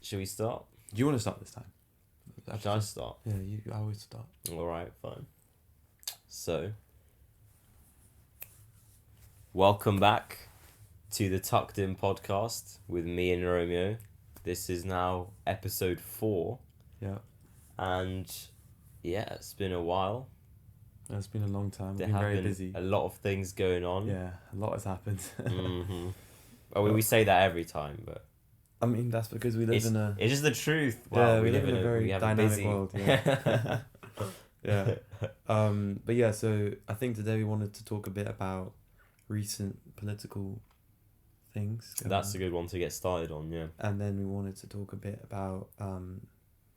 Should we start? Do you want to start this time? Should I start? Yeah, I always start. Alright, fine. So, welcome back to the Tucked In podcast with me and Romeo. This is now episode 4. Yeah. And yeah, it's been a while. It's been a long time. There We've been have very been busy. a lot of things going on. Yeah, a lot has happened. Mm-hmm. We say that every time, but I mean, that's because we live it's, in a... it's just the truth. Yeah, Wow, we live in a very dynamic busy... world. Yeah. Yeah. But yeah, so I think today we wanted to talk a bit about recent political things. That's a good one to get started on, yeah. And then we wanted to talk a bit about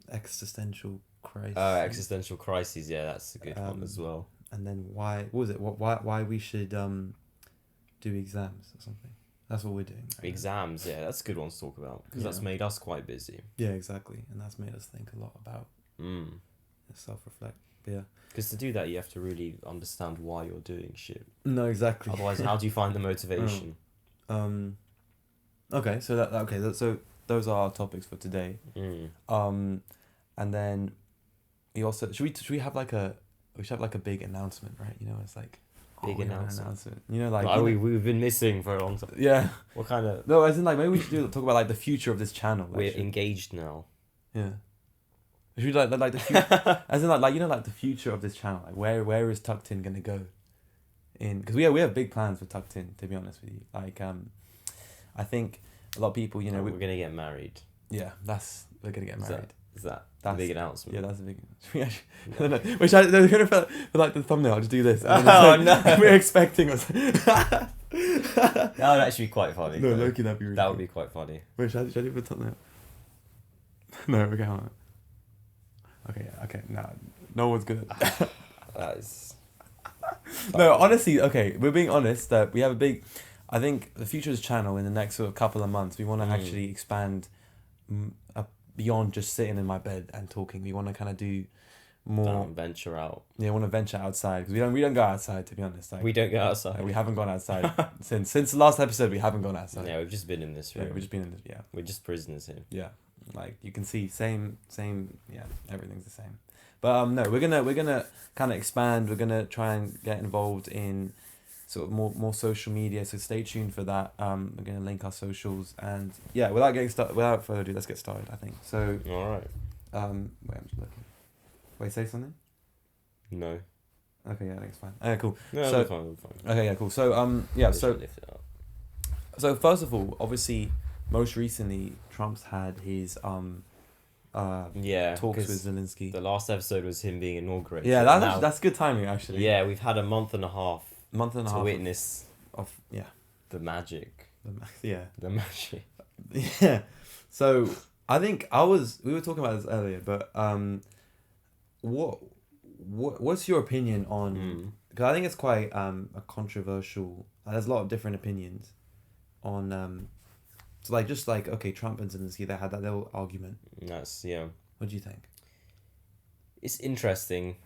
existential crisis. Existential crises, yeah, that's a good one as well. And then why we should do exams or something. That's what we're doing. Right? Exams, yeah, that's a good one to talk about because that's made us quite busy. Yeah, exactly, and that's made us think a lot about self-reflect. Yeah, because to do that, you have to really understand why you're doing shit. No, exactly. Otherwise, how do you find the motivation? Okay, so those are our topics for today. And then we also should we have like a big announcement, right? You know, it's like big announcement. You know, like we've been missing for a long time. Yeah. What kind of? No, as in like maybe we should talk about like the future of this channel. We're engaged now. Yeah. Should we like the future, as in like you know, like the future of this channel, like where is Tucked In gonna go? Because we have big plans for Tucked In, to be honest with you. Like I think a lot of people, you know, we're gonna get married. Yeah, we're gonna get married. Is that the big announcement? Yeah, that's a big. Which they're gonna for like the thumbnail. I'll just do this. Oh no! We're expecting us. That would actually be quite funny. No, Loki, that'd be really. That would be quite funny. Wait, should I do the thumbnail? No, okay, hold on. Okay, no one's good at that. That is. No, honestly, okay, we're being honest that we have a big. I think the Futures channel in the next sort of couple of months, we want to actually expand beyond just sitting in my bed and talking. We want to kind of do more. Venture out. Yeah, want to venture outside because we don't go outside, to be honest. Like, we don't go outside. Like, we haven't gone outside since the last episode. We haven't gone outside. Yeah, we've just been in this room. Yeah, we've just been in this. Yeah, we're just prisoners here. Yeah, like you can see, same. Yeah, everything's the same. But no, we're gonna kind of expand. We're gonna try and get involved in sort of more social media. So stay tuned for that. We're gonna link our socials and yeah. Without further ado, let's get started. I think so. All right. Wait, I'm just looking. Wait, say something. No. Okay, yeah, I think it's fine. Okay, cool. No, so, fine. Okay, yeah, cool. So yeah, so first of all, obviously, most recently, Trump's had his talks with Zelensky. The last episode was him being inaugurated. Yeah, that's good timing actually. Yeah, we've had a month and a half to witness of the magic. The magic. Yeah. So I think we were talking about this earlier, but what's your opinion on? Because I think it's quite a controversial. There's a lot of different opinions on. So okay, Trump and Zelensky, they had that little argument. What do you think? It's interesting,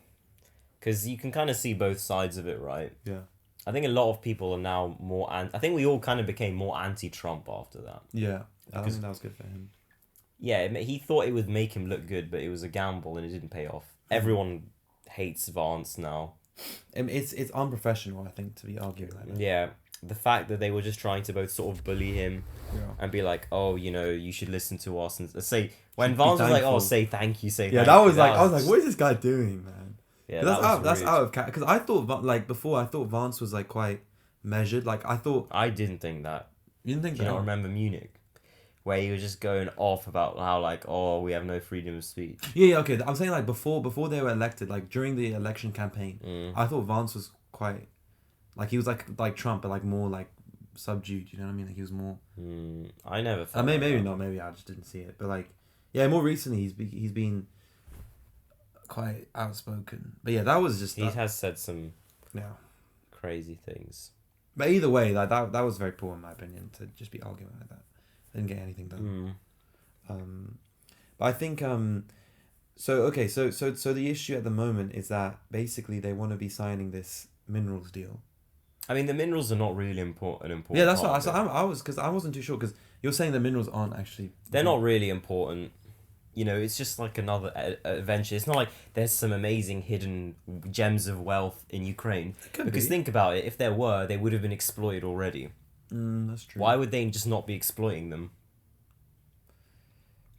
because you can kind of see both sides of it, right? Yeah. I think a lot of people are now more I think we all kind of became more anti-Trump after that. Yeah, I think that was good for him. Yeah, he thought it would make him look good, but it was a gamble and it didn't pay off. Everyone hates Vance now. It's unprofessional, I think, to be arguing like that. Yeah, the fact that they were just trying to both sort of bully him and be like, oh, you know, you should listen to us and say when Vance was like, oh, say thank you, say thank you. Yeah, I was like, what is this guy doing, man? Yeah, that's out of because I thought before I thought Vance was like quite measured. Like I didn't think that. You didn't think that? You don't remember Munich, where he was just going off about how like, oh, we have no freedom of speech. Yeah, okay. I'm saying like before they were elected, like during the election campaign, I thought Vance was quite like he was like Trump, but like more like subdued. You know what I mean? Like he was more. I never. Felt maybe not. Maybe I just didn't see it. But like, yeah, more recently he's been quite outspoken. But yeah, that was just. He has said some. Yeah. Crazy things. But either way, like that was very poor in my opinion to just be arguing like that. Didn't get anything done. But I think so the issue at the moment is that basically they want to be signing this minerals deal. I mean, the minerals are not really important. Yeah, that's what I wasn't too sure because You're saying the minerals aren't actually... They're not really important. You know, it's just like another adventure. It's not like there's some amazing hidden gems of wealth in Ukraine. Because think about it, if there were, they would have been exploited already. That's true. Why would they just not be exploiting them?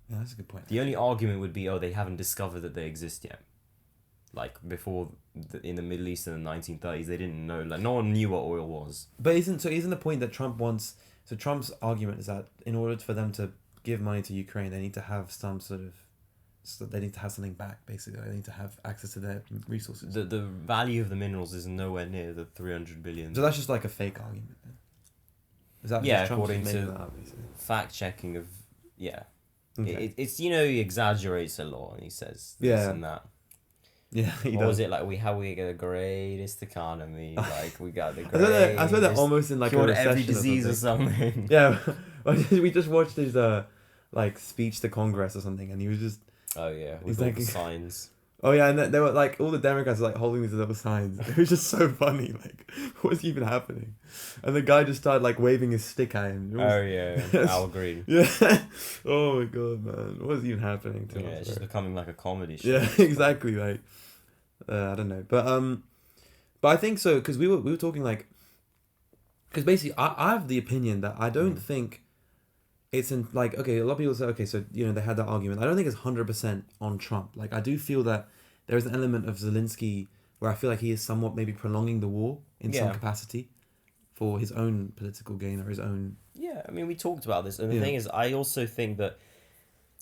Yeah, that's a good point. The only argument would be, they haven't discovered that they exist yet. Like, before, in the Middle East in the 1930s, they didn't know. Like, no one knew what oil was. But isn't the point that Trump wants... So Trump's argument is that in order for them to give money to Ukraine, they need to have some sort of... So they need to have something back, basically. They need to have access to their resources. The value of the minerals is nowhere near the 300 billion. So that's just like a fake argument, then? Is that yeah, just Trump according making to that up, basically? fact checking of... Yeah. Okay. It's, he exaggerates a lot, and he says this and that. Yeah, what was it like? We got the greatest economy. Like we got the greatest. I swear that almost in like a recession every disease or something. Yeah, we just watched his like speech to Congress or something, and he was just. Oh yeah, with he's all like, the signs. Oh yeah, and they were like all the Democrats were like holding these little signs. It was just so funny. Like, what's even happening? And the guy just started like waving his stick at him. Oh yeah, Al Green. Yeah. Oh my god, man, what's even happening to us? Yeah, it's just becoming like a comedy show. Yeah, exactly. Like, I don't know, but I think so because we were talking like, because basically I have the opinion that I don't think it's in like, okay, a lot of people say, okay, so they had that argument. I don't think it's 100% on Trump. Like I do feel that there is an element of Zelensky where I feel like he is somewhat maybe prolonging the war in some capacity for his own political gain or his own. Yeah, I mean we talked about this, and the thing is, I also think that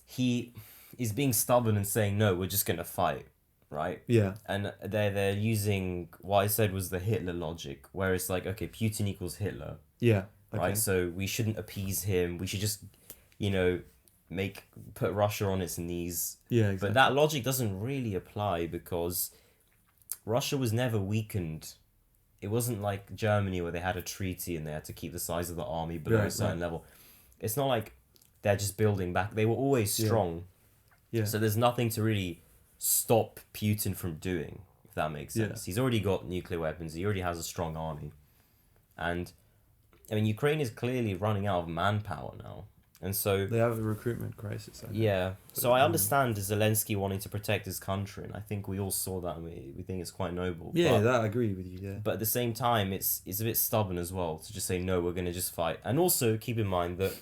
he is being stubborn and saying no, we're just gonna fight. Right? Yeah. And they're using what I said was the Hitler logic, where it's like, okay, Putin equals Hitler. Yeah. Okay. Right? So we shouldn't appease him. We should just, put Russia on its knees. Yeah, exactly. But that logic doesn't really apply because Russia was never weakened. It wasn't like Germany where they had a treaty and they had to keep the size of the army below a certain level. It's not like they're just building back. They were always strong. Yeah. So there's nothing to really stop Putin from doing, if that makes sense. He's already got nuclear weapons. He already has a strong army. And, I mean, Ukraine is clearly running out of manpower now. And so... They have a recruitment crisis. So I understand Zelensky wanting to protect his country, and I think we all saw that, and we think it's quite noble. Yeah, that I agree with you, yeah. But at the same time, it's a bit stubborn as well to just say, no, we're going to just fight. And also, keep in mind that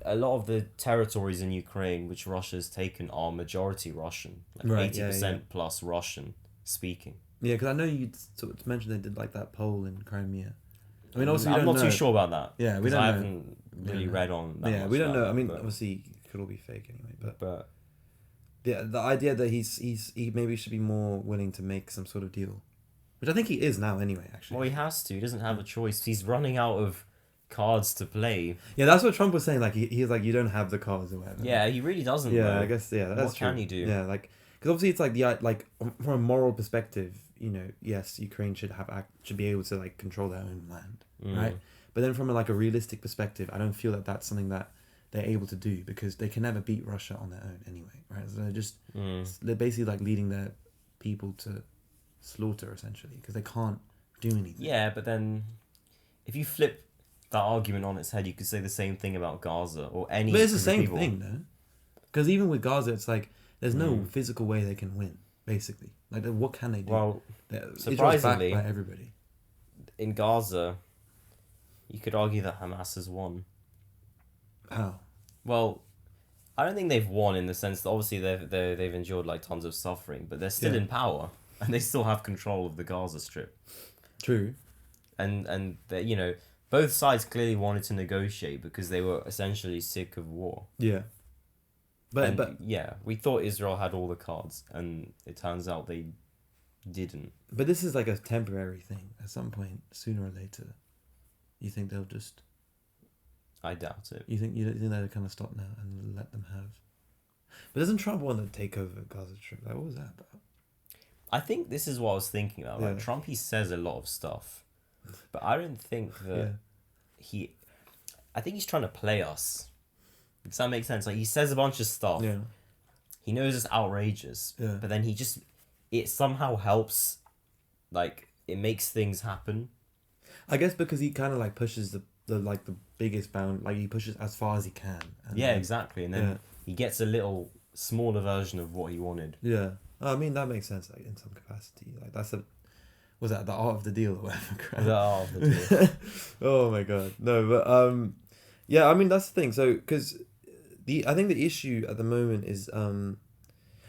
a lot of the territories in Ukraine which Russia has taken are majority Russian, like 80% plus Russian speaking. Yeah, because I know you sort of mentioned they did like that poll in Crimea. I mean, also I'm not too sure about that. Yeah, we don't know. I haven't really read on that. Yeah, much we don't know. That, I mean, obviously, it could all be fake anyway. But yeah, the idea that he maybe should be more willing to make some sort of deal, which I think he is now anyway. Actually, well, he has to. He doesn't have a choice. He's running out of cards to play. Yeah, that's what Trump was saying. Like he's like, you don't have the cards or whatever. Yeah, he really doesn't. Yeah, though. I guess. Yeah, that's what true. Can he do? Yeah, like because obviously it's like from a moral perspective, yes, Ukraine should be able to like control their own land, right? But then from a realistic perspective, I don't feel that that's something that they're able to do because they can never beat Russia on their own anyway, right? So they're basically like leading their people to slaughter essentially because they can't do anything. Yeah, but then if you flip that argument on its head, you could say the same thing about Gaza or any. But it's the same thing, though. Because even with Gaza, it's like there's no physical way they can win. Basically, like what can they do? Well, surprisingly, backed by everybody in Gaza, you could argue that Hamas has won. How? Well, I don't think they've won in the sense that obviously they've endured like tons of suffering, but they're still in power and they still have control of the Gaza Strip. True. And they, both sides clearly wanted to negotiate because they were essentially sick of war. Yeah. But yeah, we thought Israel had all the cards, and it turns out they didn't. But this is like a temporary thing. At some point, sooner or later, you think they'll just. I doubt it. You think they'll kind of stop now and let them have. But doesn't Trump want to take over Gaza Strip? Like, what was that about? I think this is what I was thinking about. Like Trump, he says a lot of stuff, but I don't think that I think he's trying to play us. Does that make sense? Like he says a bunch of stuff. Yeah. He knows it's outrageous. Yeah. But then it somehow helps. Like it makes things happen. I guess because he kind of like pushes the biggest bound. Like he pushes as far as he can. And yeah, exactly. And then he gets a little smaller version of what he wanted. Yeah, I mean that makes sense. Like in some capacity, like that's was that the art of the deal or whatever? The art of the deal. Oh my god, no, but yeah, I mean that's the thing. So because I think the issue at the moment is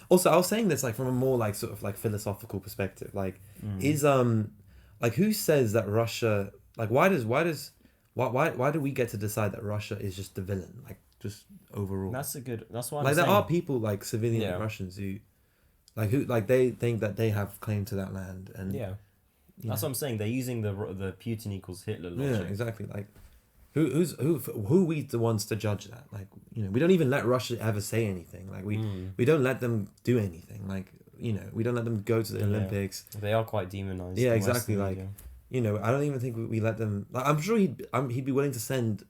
also I was saying this like from a more like sort of like philosophical perspective. Like is like who says that Russia, like why do we get to decide that Russia is just the villain, like just overall? That's what I'm like saying. There are people like civilian Russians who they think that they have claim to that land, and that's what I'm saying. They're using the Putin equals Hitler logic. Yeah, exactly. Like who we the ones to judge that? Like, you know, we don't even let Russia ever say anything. Like we don't let them do anything. Like, you know, we don't let them go to the Olympics. They are quite demonized. Yeah, exactly. Like, you know, I don't even think we let them. Like, I'm sure he'd be willing to send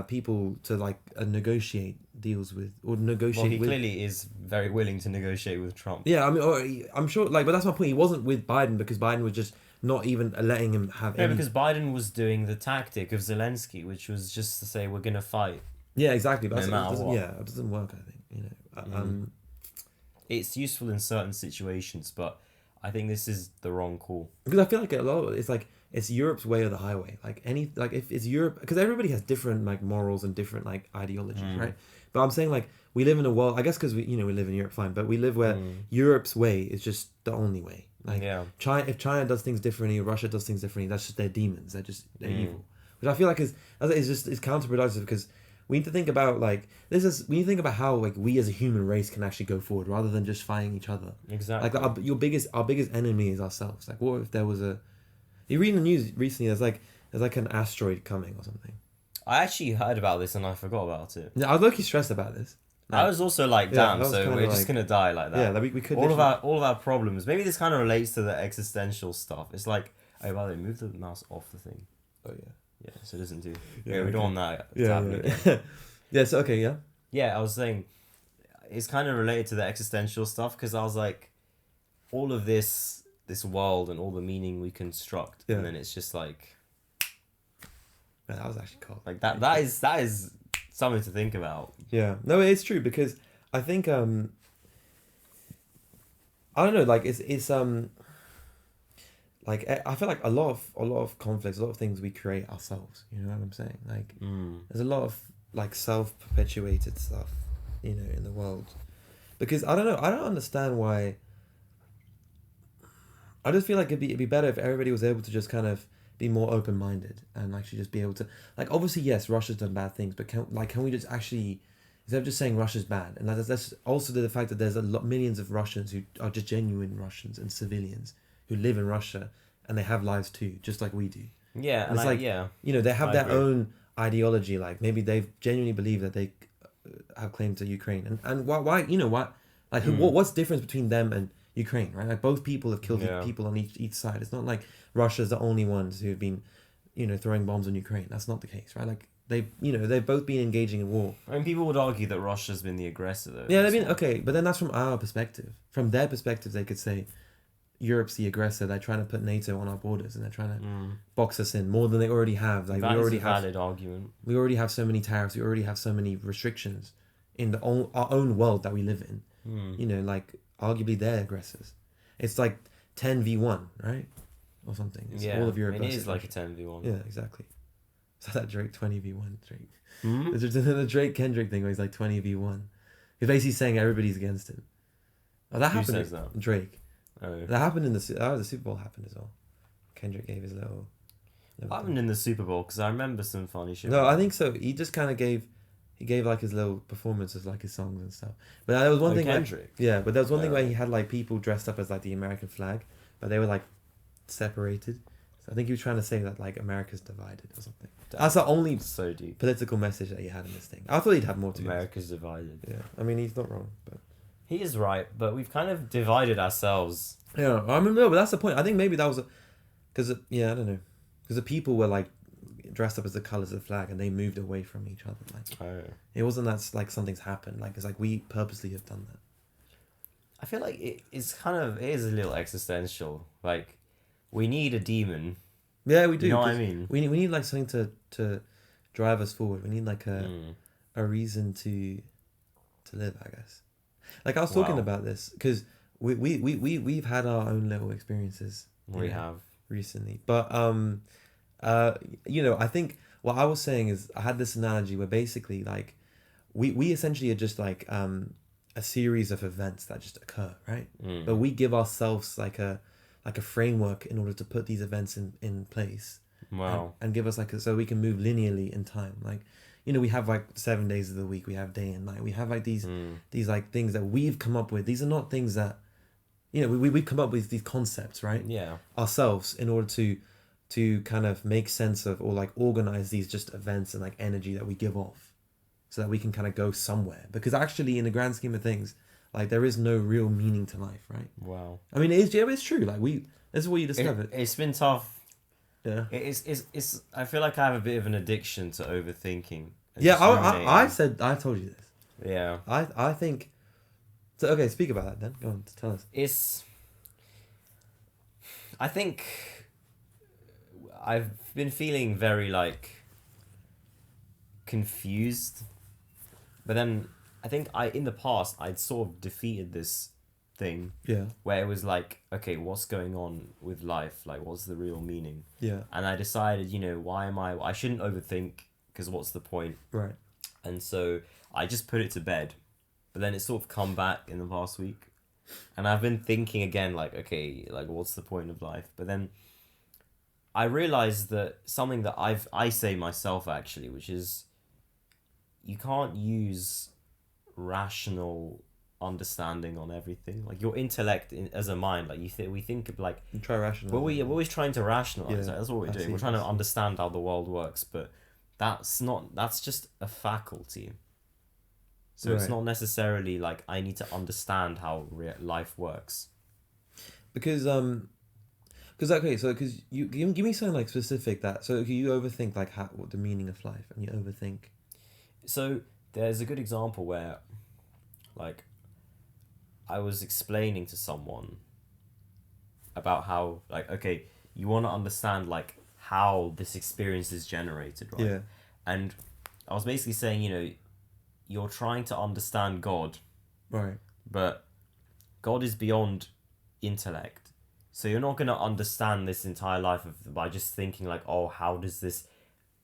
people to like negotiate deals with or negotiate. Well, he clearly is very willing to negotiate with Trump. Yeah, I mean, I'm sure. Like, but that's my point. He wasn't with Biden because Biden was just not even letting him have. Yeah, because Biden was doing the tactic of Zelensky, which was just to say we're gonna fight. Yeah, exactly. But no matter what. Yeah, it doesn't work. I think, you know. It's useful in certain situations, but I think this is the wrong call. Because I feel like a lot of it's like it's Europe's way or the highway. Like if it's Europe, because everybody has different like morals and different like ideologies, right? But I'm saying like we live in a world. I guess because we live in Europe, fine. But we live where Europe's way is just the only way. Like if China does things differently, Russia does things differently, that's just their demons. They're evil, which I feel like is counterproductive because we need to think about like we need to think about how like we as a human race can actually go forward rather than just fighting each other. Exactly. Like our biggest enemy is ourselves. Like what if there was you read in the news recently? There's like an asteroid coming or something. I actually heard about this and I forgot about it. Yeah, I was low-key stressed about this. Like, I was also like, damn, so we're just gonna die like that. Yeah, like we could. All of our problems. Maybe this kind of relates to the existential stuff. It's like, oh, by the way, move the mouse off the thing. Oh yeah. Yeah, so it doesn't do. Yeah, we don't want that to happen again. Yeah. Yeah. So okay, yeah. Yeah, I was saying, it's kind of related to the existential stuff because I was like, all of this world and all the meaning we construct, and then it's just like. Man, that was actually cool. Like that is something to think about. Yeah, no, it's true because I think I don't know, like it's like I feel like a lot of conflicts, a lot of things we create ourselves. You know what I'm saying? Like there's a lot of like self-perpetuated stuff, you know, in the world. Because I don't know, I don't understand why. I just feel like it'd be better if everybody was able to just kind of be more open-minded and actually just be able to, like, obviously yes, Russia's done bad things, but can we just actually, instead of just saying Russia's bad, and that's also the fact that there's millions of Russians who are just genuine Russians and civilians who live in Russia and they have lives too, just like we do. Yeah, and it's you know, they have their own ideology. Like maybe they genuinely believe that they have claim to Ukraine, and why you know what, like what's the difference between them and Ukraine, right? Like both people have killed people on each side. It's not like Russia's the only ones who've been, you know, throwing bombs on Ukraine. That's not the case, right? Like they've both been engaging in war. I mean, people would argue that Russia's been the aggressor, though. Yeah, I mean, okay, but then that's from our perspective. From their perspective, they could say Europe's the aggressor. They're trying to put NATO on our borders and they're trying to box us in more than they already have. Like that is a valid argument. We already have so many tariffs. We already have so many restrictions in our own world that we live in. You know, like arguably they're aggressors. It's like 10v1, right? Or something. It's all of Europe. It is like a 10v1. Yeah, exactly. So that Drake 20v1 Drake. The Drake Kendrick thing where he's like 20v1. He's basically saying everybody's against him. Oh, that happened. Who says that? Drake. Oh. That happened in the Super Bowl happened as well. Kendrick gave his little what happened in the Super Bowl? Because I remember some funny shit. No, I think so. He just kind of gave like his little performances, like his songs and stuff. But there was one thing. Kendrick. But there was one thing where he had like people dressed up as like the American flag, but they were like separated. So I think he was trying to say that like America's divided or something. That's the only so deep political message that he had in this thing. I thought he'd have more to America's divided. Yeah, I mean he's not wrong, but he is right. But we've kind of divided ourselves. Yeah, I mean no, but that's the point. I think maybe that was because I don't know, because the people were like dressed up as the colours of the flag and they moved away from each other. Like it wasn't that like something's happened. Like it's like we purposely have done that. I feel like it is a little existential. Like we need a demon. Yeah, we do. You know what I mean? We need like something to drive us forward. We need like a reason to live, I guess. Like I was talking about this because we've had our own little experiences. We have recently, but I think what I was saying is I had this analogy where basically like we essentially are just like a series of events that just occur, right? But we give ourselves like a framework in order to put these events in place. Wow. And give us so we can move linearly in time. Like, we have like 7 days of the week. We have day and night. We have like these like things that we've come up with. These are not things that, we've come up with these concepts, right? Yeah. Ourselves in order to kind of make sense of or like organize these just events and like energy that we give off so that we can kind of go somewhere. Because actually in the grand scheme of things, like there is no real meaning to life, right? Wow. I mean, it's true. Like this is what you discovered. It's been tough. Yeah. It's I feel like I have a bit of an addiction to overthinking. Yeah, I told you this. Yeah. I think so. Okay, speak about that then. Go on, tell us. I think I've been feeling very like confused, but then I think in the past I'd sort of defeated this thing. Yeah. Where it was like, okay, what's going on with life? Like, what's the real meaning? Yeah. And I decided, I shouldn't overthink because what's the point? Right. And so I just put it to bed, but then it's sort of come back in the past week, and I've been thinking again, like, okay, like what's the point of life? But then I realized that something that I say myself actually, which is you can't use rational understanding on everything. Like your intellect as a mind, like we think of like you try rationalize. Well, we're always trying to rationalize. Yeah, like, that's what we're doing. We're trying to understand how the world works, but that's just a faculty. So it's not necessarily like I need to understand how life works. Because you give me something like specific you overthink like what the meaning of life, and you overthink. So there's a good example where, like, I was explaining to someone about how, like, okay, you want to understand like how this experience is generated, right? Yeah. And I was basically saying, you're trying to understand God, right? But God is beyond intellect, so you're not going to understand this entire life by just thinking like, oh, how does this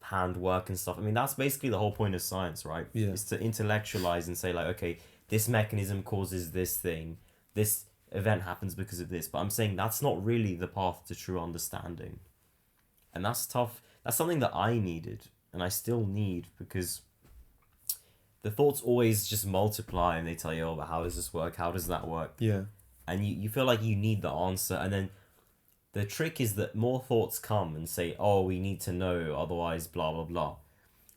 hand work and stuff. I mean, that's basically the whole point of science, right? Yeah. It's to intellectualize and say like, okay, this mechanism causes this thing, this event happens because of this. But I'm saying that's not really the path to true understanding, and that's tough. That's something that I needed and I still need, because the thoughts always just multiply and they tell you, oh, but how does this work? How does that work? Yeah. And you feel like you need the answer. And then the trick is that more thoughts come and say, oh, we need to know, otherwise blah, blah, blah.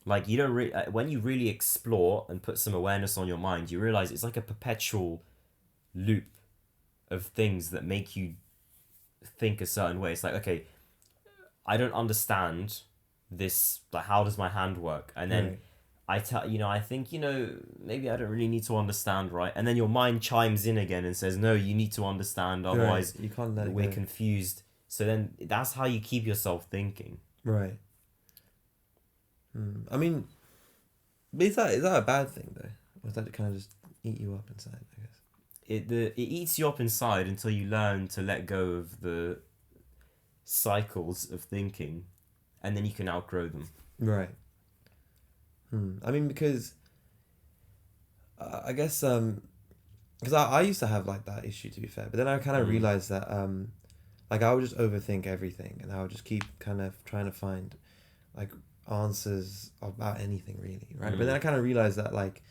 Like, you don't when you really explore and put some awareness on your mind, you realize it's like a perpetual loop of things that make you think a certain way. It's like, okay, I don't understand this, like, how does my hand work? And then right. I think, maybe I don't really need to understand, right? And then your mind chimes in again and says, no, you need to understand, otherwise right. You can't let we're confused. So then that's how you keep yourself thinking. Right. I mean, but is that a bad thing though? Or does that kind of just eat you up inside, I guess? It eats you up inside until you learn to let go of the cycles of thinking, and then you can outgrow them. Right. I mean, because I guess because I used to have like that issue, to be fair, but then I kind of realized that like I would just overthink everything, and I would just keep kind of trying to find like answers about anything really, right? But then I kind of realized that like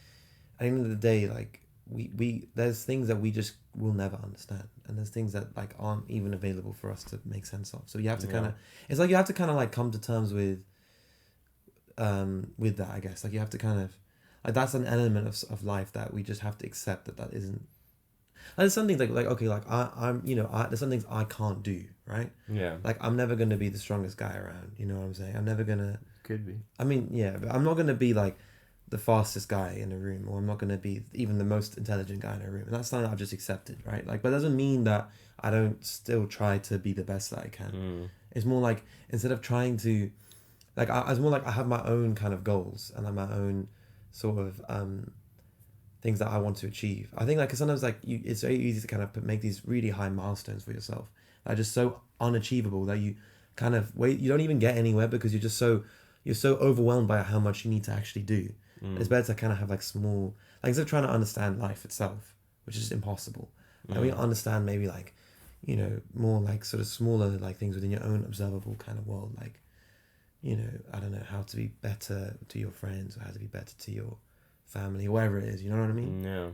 at the end of the day, like we there's things that we just will never understand, and there's things that like aren't even available for us to make sense of. So you have to kind of, it's like you have to kind of like come to terms with that, I guess. Like you have to kind of, like, that's an element of life that we just have to accept that isn't. And there's some things like okay, like I'm there's some things I can't do, right? Yeah. Like I'm never gonna be the strongest guy around. You know what I'm saying? I'm never gonna. Could be. I mean, yeah, but I'm not gonna be like the fastest guy in a room, or I'm not gonna be even the most intelligent guy in a room. And that's something I've just accepted, right? Like, but it doesn't mean that I don't still try to be the best that I can. It's more like, instead of trying to, like, I was more like, I have my own kind of goals and my own sort of things that I want to achieve. I think, like, 'cause sometimes, like, it's very easy to kind of make these really high milestones for yourself that are just so unachievable that you kind of you don't even get anywhere because you're so overwhelmed by how much you need to actually do. It's better to kind of have like small, like, instead of trying to understand life itself, which is impossible, like we understand maybe like, you know, more like sort of smaller like things within your own observable kind of world, like, you know, I don't know, how to be better to your friends or how to be better to your family or whatever it is, you know what I mean? Yeah.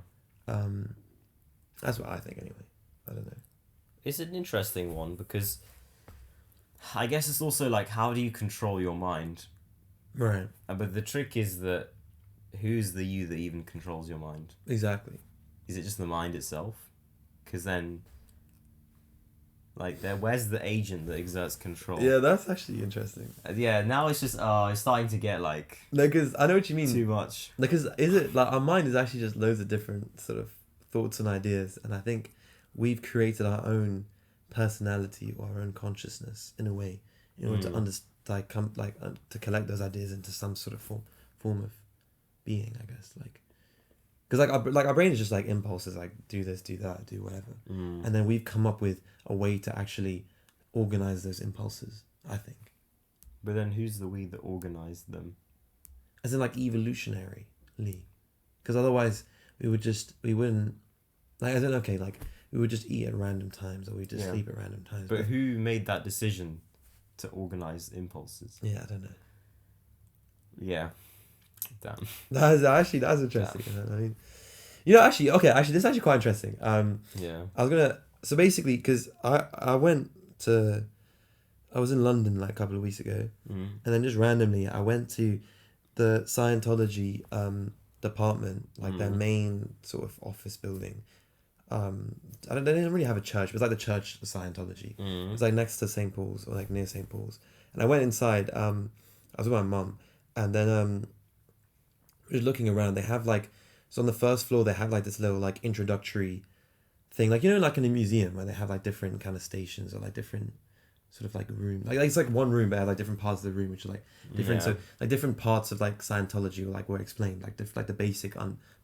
That's what I think anyway. I don't know. It's an interesting one because I guess it's also like, how do you control your mind? Right. But the trick is that who's the you that even controls your mind? Exactly. Is it just the mind itself? Because then, like, where's the agent that exerts control? Yeah, that's actually interesting. Yeah, now it's just it's starting to get like, No, because I know what you mean. too much. Because is it like our mind is actually just loads of different sort of thoughts and ideas, and I think we've created our own personality or our own consciousness in a way in order to to collect those ideas into some sort of form of being, I guess, like, because like our brain is just like impulses, like do this, do that, do whatever, and then we've come up with a way to actually organize those impulses, I think. But then who's the we that organized them? As in, like, evolutionarily, because otherwise we wouldn't, like, as in, okay, like, we would just eat at random times or we just sleep at random times. But who made that decision to organize impulses? Yeah, I don't know. Yeah. Damn. That's interesting. I mean, you know, actually, this is actually quite interesting. Yeah. I was gonna, so basically, because I was in London like a couple of weeks ago, and then just randomly I went to the Scientology department, like their main sort of office building. They didn't really have a church. It was like the church of Scientology. It was like next to St. Paul's or like near St. Paul's. And I went inside. I was with my mum, and then just looking around. They have like, so on the first floor they have like this little like introductory thing, like, you know, like in a museum where they have like different kind of stations or like different sort of like room, like it's like one room but they have like different parts of the room which are like different. So like different parts of like Scientology or like were explained, like like the basic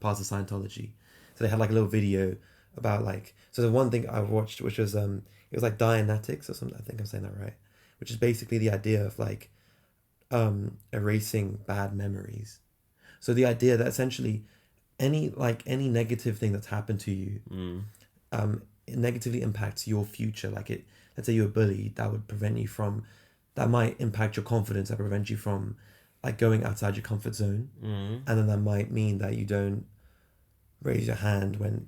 parts of Scientology. So they had like a little video about like, so the one thing I watched which was it was like Dianetics or something, I think I'm saying that right, which is basically the idea of like erasing bad memories. So the idea that essentially any negative thing that's happened to you it negatively impacts your future. Like, let's say you're bullied, that might impact your confidence, that prevent you from like going outside your comfort zone, and then that might mean that you don't raise your hand when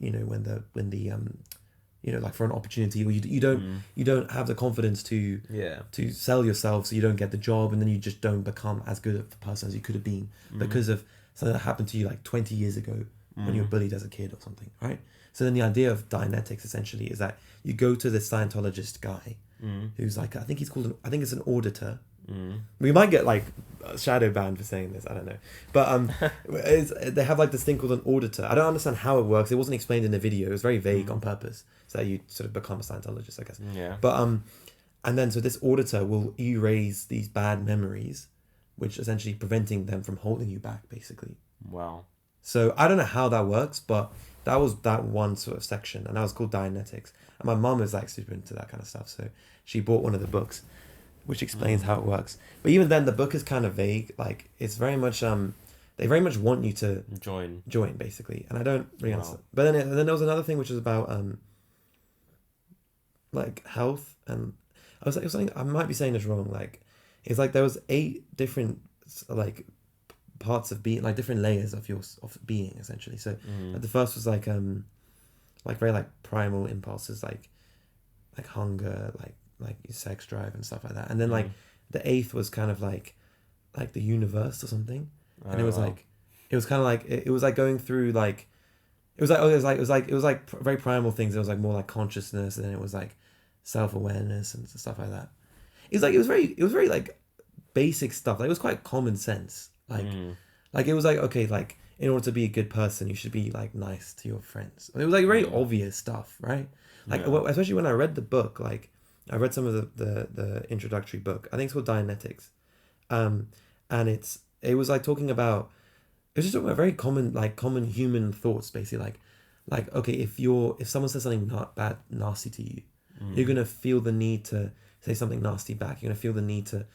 like for an opportunity, or you don't have the confidence to sell yourself, so you don't get the job, and then you just don't become as good of a person as you could have been because of something that happened to you like 20 years ago when you were bullied as a kid or something, right? So then the idea of Dianetics essentially is that you go to this Scientologist guy who's like, I think it's an auditor. We might get like shadow banned for saying this, I don't know, but they have like this thing called an auditor. I don't understand how it works. It wasn't explained in the video. It was very vague on purpose, so that you sort of become a Scientologist, I guess. Yeah. But and then so this auditor will erase these bad memories, which essentially preventing them from holding you back, basically. Wow. So I don't know how that works, but that was that one sort of section, and that was called Dianetics. And my mum is like super into that kind of stuff, so she bought one of the books which explains how it works. But even then, the book is kind of vague. Like, it's very much they very much want you to join basically, and I don't really understand. But then there was another thing which was about like health, and I was like, it was something, I might be saying this wrong, like it's like there was 8 different like parts of being, like different layers of being essentially. So like the first was like very like primal impulses, like hunger, like sex drive and stuff like that. And then like the 8th was kind of like the universe or something. And it was like, it was kind of like, it was like going through like, it was like very primal things. It was like more like consciousness, and then it was like self-awareness and stuff like that. It was very like basic stuff. Like, it was quite common sense. Like it was like, okay, like in order to be a good person, you should be like nice to your friends. It was like very obvious stuff, right? Like especially when I read the book, like I read some of the introductory book. I think it's called Dianetics, and it was like talking about, it was just talking about very common human thoughts, basically, like okay, if someone says something not bad, nasty to you, you're gonna feel the need to say something nasty back. You're gonna feel the need to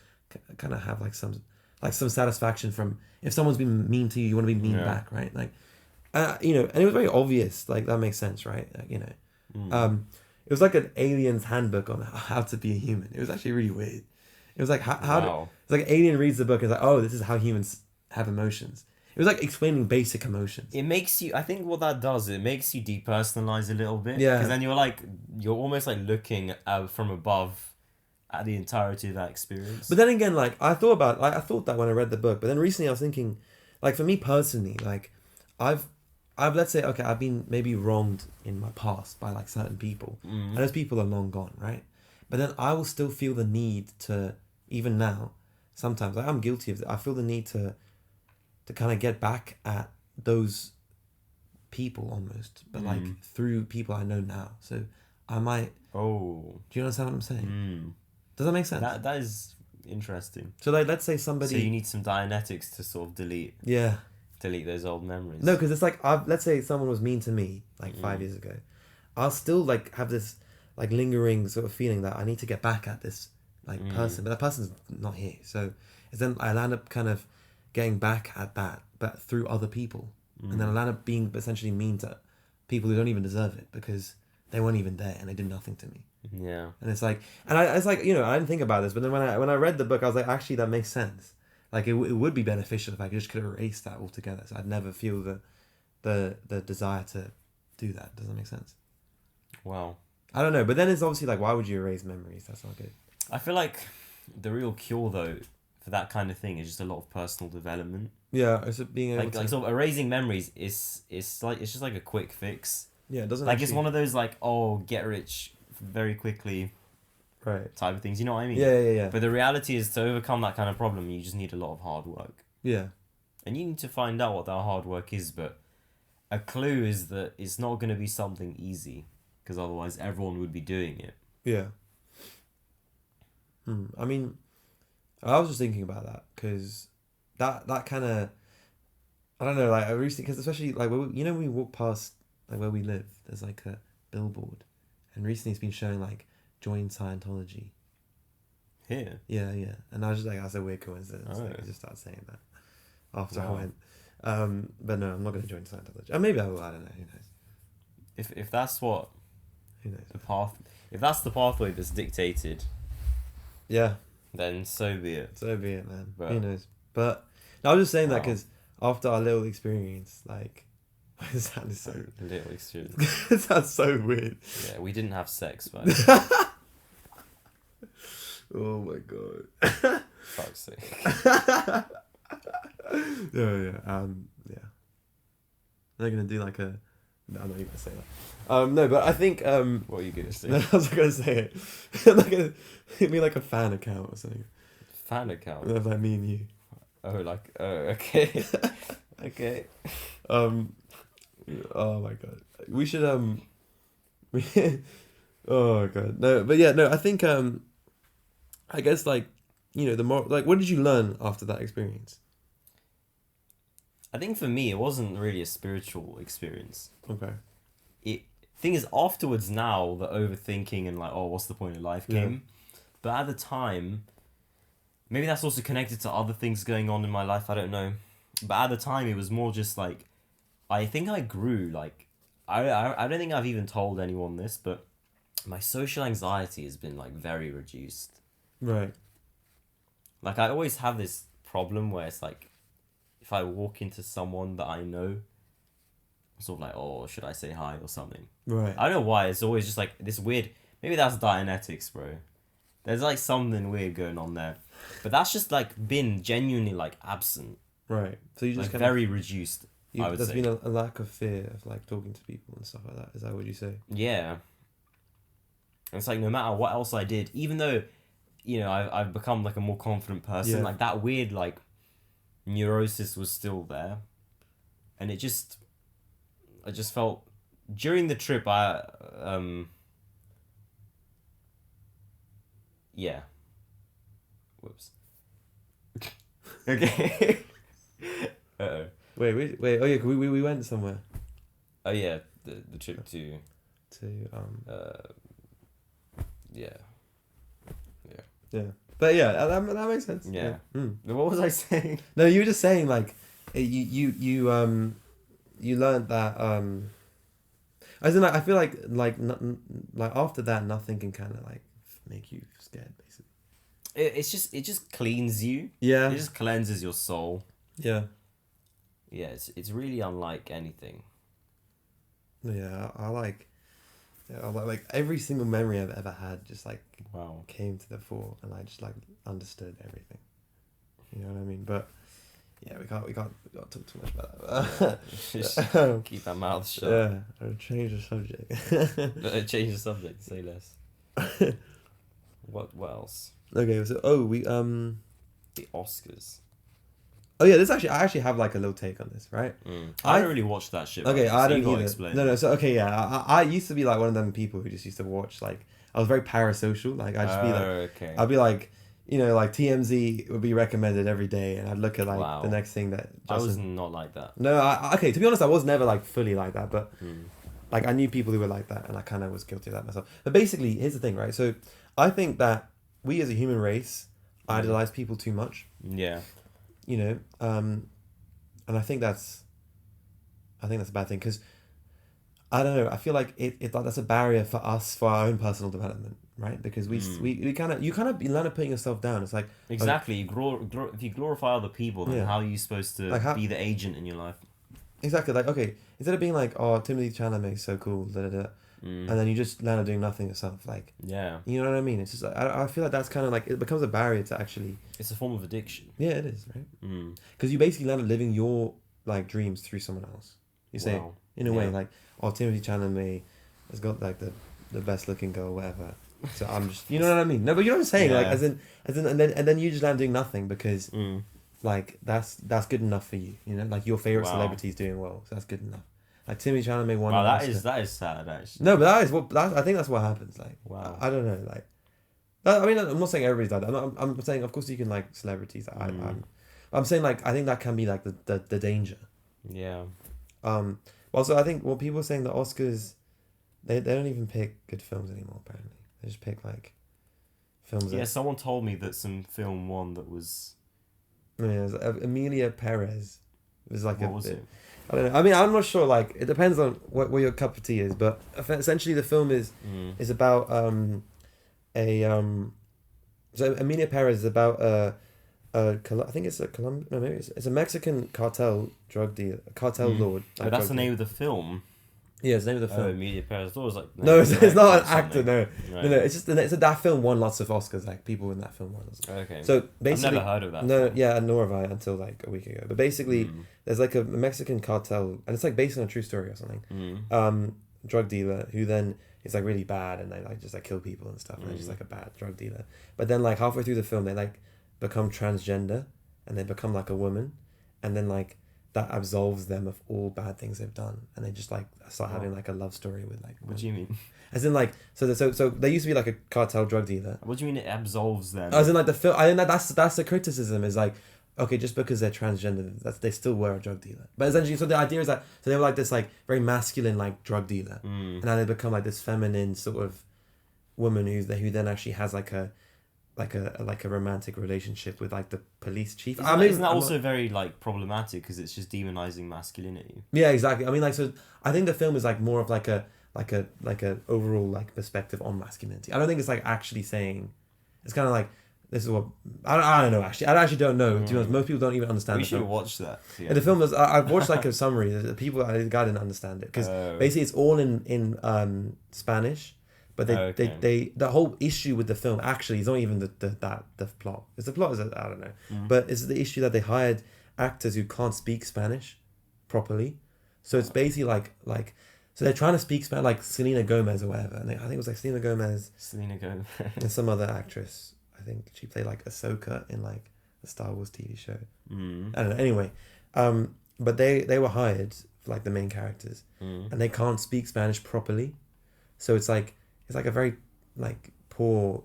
kind of have like some satisfaction from, if someone's been mean to you, you want to be mean back, right? Like, and it was very obvious, like that makes sense, right? Like, it was like an alien's handbook on how to be a human. It was actually really weird. It was like it's like an alien reads the book and is like, oh, this is how humans have emotions. It was like explaining basic emotions. It makes you, I think what that does, it makes you depersonalize a little bit. Yeah. Because then you're almost like looking from above at the entirety of that experience. But then again, like I thought that when I read the book, but then recently I was thinking, like for me personally, like I've let's say, okay, I've been maybe wronged in my past by like certain people, and those people are long gone, right? But then I will still feel the need to, even now, sometimes, like I'm guilty of it, I feel the need to kind of get back at those people almost, but like through people I know now. So I might. Oh. Do you understand what I'm saying? Does that make sense? That is interesting. So like, let's say somebody. So you need some Dianetics to sort of delete those old memories. No, because it's like, let's say someone was mean to me like 5 years ago, I'll still like have this like lingering sort of feeling that I need to get back at this like person, but that person's not here. So then I land up kind of getting back at that, but through other people, and then I land up being essentially mean to people who don't even deserve it because they weren't even there and they did nothing to me. Yeah. And it's like, it's like, I didn't think about this, but then when I read the book, I was like, actually, that makes sense. Like it would be beneficial if I just could erase that altogether, so I'd never feel the desire to do that. Does that make sense? Wow. I don't know, but then it's obviously like, why would you erase memories? That's not good. I feel like the real cure though for that kind of thing is just a lot of personal development. Yeah, it's being able to... like sort of erasing memories is like, it's just like a quick fix. Yeah, it doesn't like actually... it's one of those like, oh, get rich very quickly type of things. You know what I mean? Yeah. But the reality is, to overcome that kind of problem, you just need a lot of hard work. Yeah. And you need to find out what that hard work is, but a clue is that it's not going to be something easy, because otherwise everyone would be doing it. Yeah. I mean, I was just thinking about that, because that kind of, I don't know, like I recently, because especially like when we walk past like where we live, there's like a billboard, and recently it's been showing like join Scientology. Here. Yeah, and I was just like, that's a weird coincidence. Like, I just started saying that after I went. But no, I'm not going to join Scientology. Maybe I will. I don't know. Who knows? If that's what. Who knows? The path. If that's the pathway that's dictated. Yeah. Then so be it. So be it, man. But, who knows? But no, I was just saying that because after our little experience, like, it sounded so... Little experience. It sounds so weird. Yeah, we didn't have sex, but... Oh my god. Fuck's sake. Yeah. They're gonna do like a... No, I'm not even gonna say that. No, but I think... What are you gonna say? No, I was gonna say it. Like it'd be like a fan account or something. Fan account? Like me and you. Okay. Okay. Oh my god. We should oh god. No, but yeah, no, I think I guess like, the more like, what did you learn after that experience? I think for me it wasn't really a spiritual experience. Okay. Thing is, afterwards now the overthinking and like, oh, what's the point of life came. Yeah. But at the time, maybe that's also connected to other things going on in my life, I don't know. But at the time it was more just like, I think I grew, like, I don't think I've even told anyone this, but my social anxiety has been like very reduced. Right. Like I always have this problem where it's like, if I walk into someone that I know, I'm sort of like, oh, should I say hi or something? Right. I don't know why, it's always just like this weird, maybe that's Dianetics, bro. There's like something weird going on there. But that's just like been genuinely like absent. Right. So you just like very reduced, I would there's say. been a lack of fear of like talking to people and stuff like that. Is that what you say? Yeah. And it's like no matter what else I did, even though, I've become like a more confident person, like that weird like neurosis was still there. And I just felt during the trip Yeah. Whoops. Okay. Uh-oh. Wait. Oh yeah, we went somewhere. Oh yeah, the trip to yeah. But yeah, that makes sense. Yeah. Mm. What was I saying? No, you were just saying like you learned that as in like I feel like after that nothing can kind of like make you scared basically. It just cleans you. Yeah. It just cleanses your soul. Yeah. Yeah, it's really unlike anything. Yeah, I like every single memory I've ever had just like came to the fore, and I just like understood everything. You know what I mean? But yeah, we can't talk too much about that. Just keep our mouths shut. Yeah, I'll change the subject. Change the subject. Say less. What else? Okay, so we The Oscars. Oh yeah, I actually have like a little take on this, right? I don't really watch that shit. Okay, I don't either. Explain. No. So okay, yeah, I used to be like one of them people who just used to watch like I was very parasocial. Like I'd just be like, okay. I'd be like, you know, like TMZ would be recommended every day, and I'd look at like the next thing that. I was not like that. No, okay. To be honest, I was never like fully like that, but like I knew people who were like that, and I kind of was guilty of that myself. But basically, here's the thing, right? So I think that we as a human race idolize people too much. Yeah. You know, and I think that's a bad thing because I don't know. I feel like that's a barrier for us for our own personal development, right? Because we you kind of learn to putting yourself down. It's like exactly. If you glorify other people, then how are you supposed to be the agent in your life? Exactly. Like okay, instead of being like, oh, Timothy Chalamet is so cool, and then you just land up doing nothing yourself, like you know what I mean? It's just like, I feel like that's kind of like it becomes a barrier to actually. It's a form of addiction. Yeah, it is, right? Because you basically land up living your like dreams through someone else. You say in a way like, oh, Timothy Chalamet has got like the best looking girl, whatever. So I'm just, you know what I mean? No, but you know what I'm saying? Like as in, and then you just land doing nothing because like that's good enough for you. You know, like your favorite celebrity is doing well, so that's good enough. Like Timothy Chalamet won. Wow, that is sad actually. No, but I think that's what happens. Like, I don't know. Like, I mean, I'm not saying everybody's like that. I'm saying, of course, you can like celebrities. I'm saying like I think that can be like the danger. Yeah. Also, I think people are saying the Oscars, they don't even pick good films anymore. Apparently, they just pick like films. Yeah, someone told me that some film won that was. Yeah, it was Emilia Perez. It was like what was it? I don't know. I mean, I'm not sure. Like, it depends on what your cup of tea is, but essentially, the film is about So Emilia Perez is about I think it's a Colombian. No, maybe it's a Mexican cartel drug dealer, cartel lord. Like that's the name of the film. Yeah, it's the name of the film. Emilia Perez. I thought it was like. No, it's not an actor. No, right. no. It's just that film won lots of Oscars. Like people in that film won. Okay. So basically, I've never heard of that. No, yeah, nor have I until like a week ago. But basically, there's like a Mexican cartel, and it's like based on a true story or something. Drug dealer who then is like really bad, and they like just like kill people and stuff. And they're just like a bad drug dealer. But then like halfway through the film, they like become transgender, and they become like a woman, and then like. That absolves them of all bad things they've done, and they just like start having like a love story with like. What do you mean? As in like so they used to be like a cartel drug dealer. What do you mean it absolves them? As in like the film, I think that's the criticism is like, okay, just because they're transgender, they still were a drug dealer. But essentially, so the idea is that so they were like this like very masculine like drug dealer, and now they become like this feminine sort of woman who then actually has like a romantic relationship with like the police chief. Isn't that also very like problematic because it's just demonizing masculinity? Yeah, exactly. I mean, like, so I think the film is like more of like a overall like perspective on masculinity. I don't think it's like actually saying. It's kind of like this is what I don't know. Actually, I actually don't know. To be honest, most people don't even understand. We should watch that. Yeah. And the film is. I've watched like a summary. The guy didn't understand it because basically it's all in Spanish. But they the whole issue with the film actually is not even the plot. It's the plot is I don't know, but it's the issue that they hired actors who can't speak Spanish properly, so it's basically like so they're trying to speak Spanish like Selena Gomez or whatever, and I think it was like Selena Gomez and some other actress. I think she played like Ahsoka in like a Star Wars TV show. I don't know. Anyway, but they were hired for like the main characters, and they can't speak Spanish properly, so it's like a very like poor.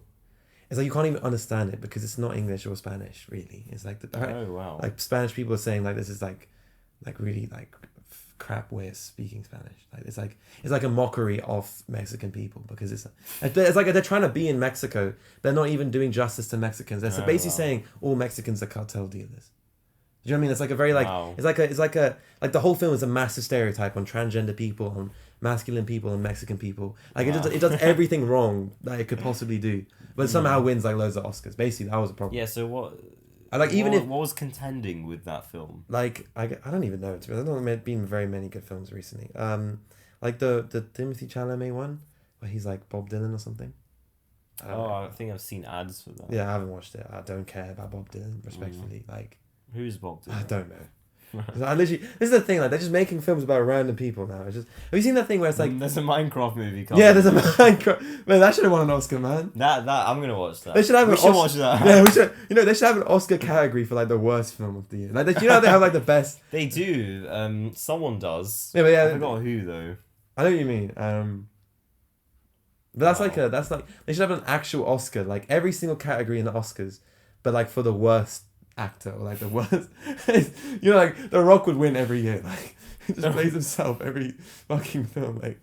it's like you can't even understand it because it's not English or Spanish really. It's like Oh wow. like Spanish people are saying like this is like really like crap way of speaking Spanish. Like it's like a mockery of Mexican people because it's like they're trying to be in Mexico. They're not even doing justice to Mexicans. They're basically saying all Mexicans are cartel dealers. Do you know what I mean? It's like a very like it's like the whole film is a massive stereotype on transgender people, on masculine people, and Mexican people. Like it does everything wrong that it could possibly do, but somehow wins like loads of Oscars. Basically, that was a problem. Yeah. So what? What was contending with that film? Like I don't even know. There's not been very many good films recently. Like the Timothy Chalamet one where he's like Bob Dylan or something. I think I've seen ads for that. Yeah, I haven't watched it. I don't care about Bob Dylan, respectfully. Like, who's Bob Dylan? I don't know. I literally, this is the thing. Like, they're just making films about random people now. It's just, have you seen that thing where it's like there's a Minecraft movie? Yeah, there's a Minecraft. Man, that should have won an Oscar, man. That I'm gonna watch that. They should have. We should watch that. Yeah, we should. You know, they should have an Oscar category for like the worst film of the year. Like, you know, how they have like the best. They do. Someone does. Yeah, but yeah, I forgot who though. I know what you mean. But that's like they should have an actual Oscar, like every single category in the Oscars, but like for the worst actor or like the worst. You know, like The Rock would win every year. Like he just plays himself every fucking film. Like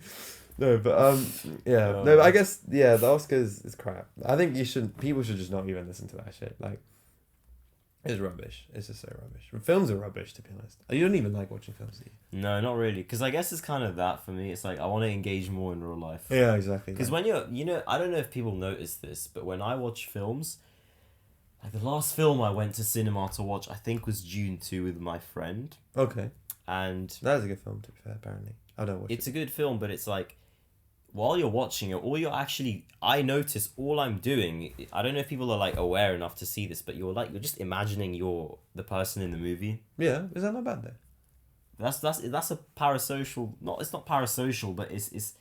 no, but yeah, no. But I guess the Oscars is crap. I think people should just not even listen to that shit. Like it's rubbish. It's just so rubbish. Films are rubbish, to be honest. You don't even like watching films, do you? No, not really. Because I guess it's kind of that for me. It's like I want to engage more in real life. Yeah, exactly. Because when I don't know if people notice this, but when I watch films, like the last film I went to cinema to watch, I think was Dune 2 with my friend. Okay. And that is a good film, to be fair, apparently. I don't watch it. It's a good film, but it's like, while you're watching it, I notice all I'm doing, I don't know if people are like aware enough to see this, but you're just imagining you're the person in the movie. Yeah, is that not bad though? That's a parasocial, it's not parasocial, but it's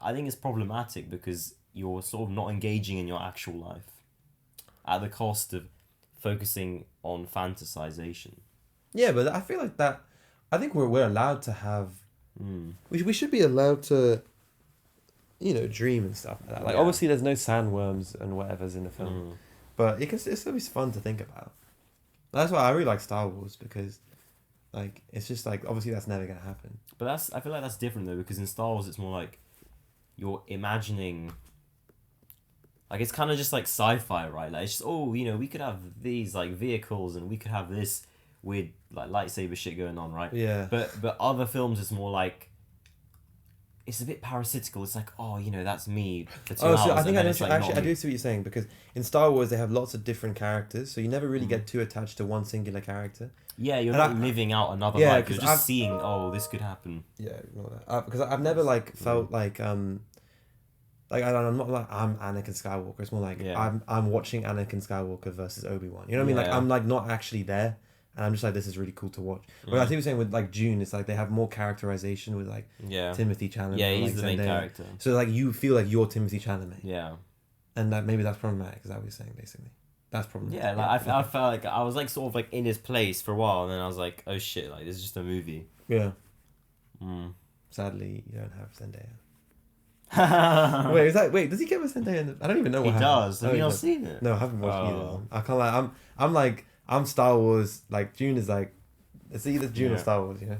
I think it's problematic because you're sort of not engaging in your actual life at the cost of focusing on fantasization. Yeah, but I feel like that, I think we're allowed to have, we should be allowed to, you know, dream and stuff like that. Like, obviously there's no sandworms and whatever's in the film, but it's always fun to think about. That's why I really like Star Wars, because like it's just like, obviously that's never gonna happen. But I feel like that's different though, because in Star Wars it's more like you're imagining, like it's kind of just like sci-fi, right? Like it's just, we could have these like vehicles and we could have this weird like lightsaber shit going on, right? Yeah. But other films it's more like, it's a bit parasitical. It's like, that's me for 2 hours. So I think I do see what you're saying, because in Star Wars they have lots of different characters, so you never really get too attached to one singular character. Yeah, you're not living out another life. You're just seeing, this could happen. Yeah, ignore that. Because I've never like felt like I'm not like I'm Anakin Skywalker. It's more like I'm watching Anakin Skywalker versus Obi-Wan. You know what I mean? Like I'm like not actually there. And I'm just like, this is really cool to watch. But I think you're saying with like Dune, it's like they have more characterization with like Timothy Chalamet. Yeah, he's like the main character. So like you feel like you're Timothy Chalamet. Yeah. And that maybe that's problematic. Is that what you're saying basically? That's problematic. Yeah, like I felt like I was like sort of like in his place for a while, and then I was like, oh shit, like this is just a movie. Yeah. Sadly, you don't have Zendaya. Wait, does he get with Zendaya? I don't even know what happened. Does. Have you not seen it? No, I haven't watched either. I can't like. I'm Star Wars. Like Dune is like, it's either Dune or Star Wars. You know.